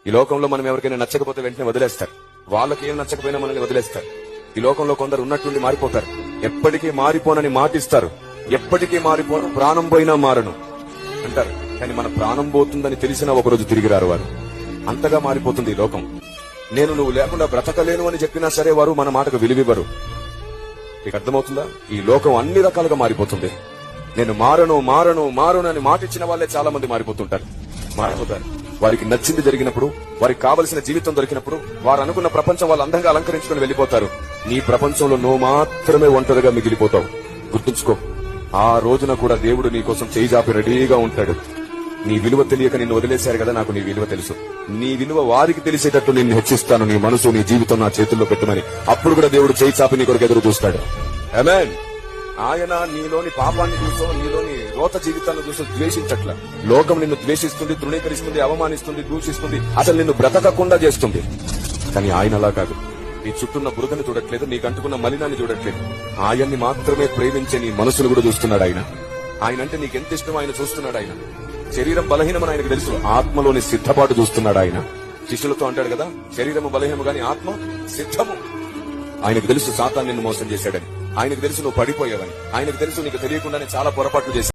ఈ లోకంలో మనం ఎవరికైనా నచ్చకపోతే వెంటనే వదిలేస్తారు. వాళ్ళకి ఏం నచ్చకపోయినా మనల్ని వదిలేస్తారు. ఈ లోకంలో కొందరు ఉన్నట్టుండి మారిపోతారు. ఎప్పటికీ మారిపోనని మాటిస్తారు. ఎప్పటికీ మారిపోను, ప్రాణం పోయినా మారను అంటారు. కానీ మన ప్రాణం పోతుందని తెలిసినా ఒకరోజు తిరిగి రారు వారు. అంతగా మారిపోతుంది ఈ లోకం. నువ్వు లేకుండా బ్రతకలేను అని చెప్పినా సరే వారు మన మాటకు విలువివ్వరు. మీకు అర్థమవుతుందా? ఈ లోకం అన్ని రకాలుగా మారిపోతుంది. నేను మారను మారను మారను అని మాట ఇచ్చిన వాళ్ళే చాలా మంది మారిపోతుంటారు. వారికి నచ్చింది జరిగినప్పుడు, వారికి కావలసిన జీవితం దొరికినప్పుడు, వారు అనుకున్న ప్రపంచం వాళ్ళు అందంగా అలంకరించుకుని వెళ్లిపోతారు. నీ ప్రపంచంలో నువ్వు మాత్రమే ఒంటరిగా మిగిలిపోతావు. గుర్తుంచుకో, ఆ రోజున కూడా దేవుడు నీ కోసం చేయి చాపి రెడీగా ఉంటాడు. నీ విలువ తెలియక నిన్ను వదిలేశారు కదా, నాకు నీ విలువ తెలుసు. నీ విలువ వారికి తెలిసేటట్టు నిన్ను హెచ్చిస్తాను. నీ మనసు, నీ జీవితం నా చేతుల్లో పెట్టమని. అప్పుడు కూడా దేవుడు చేయి చాపి నీ కొరకు ఎదురు చూస్తాడు. ఆమేన్. ఆయన నీలోని పాపాన్ని చూసో, నీలోని రోత జీవితాన్ని చూసో ద్వేషించట్ల. లోకం నిన్ను ద్వేషిస్తుంది, తృణీకరిస్తుంది, అవమానిస్తుంది, దూషిస్తుంది, అసలు నిన్ను బ్రతకకుండా చేస్తుంది. కానీ ఆయన అలా కాదు. నీ చుట్టూన్న బురదను చూడట్లేదు, నీకంటుకున్న మలినాన్ని చూడట్లేదు. ఆయన్ని మాత్రమే ప్రేమించే నీ మనసును కూడా చూస్తున్నాడు ఆయన. ఆయన అంటే నీకెంత ఇష్టమో ఆయన చూస్తున్నాడు. ఆయన శరీరం బలహీనమని ఆయనకు తెలుసు, ఆత్మలోని సిద్ధపాటు చూస్తున్నాడు ఆయన. శిష్యులతో అంటాడు కదా, శరీరము బలహీనము గాని ఆత్మ సిద్ధము. ఆయనకు తెలుసు సాతాను నిన్ను మోసం చేశాడని. ఆయనకు తెలుసు నువ్వు పడిపోయావని. ఆయనకు తెలుసు నీకు తెలియకుండానే చాలా పొరపాట్లు చేశావు.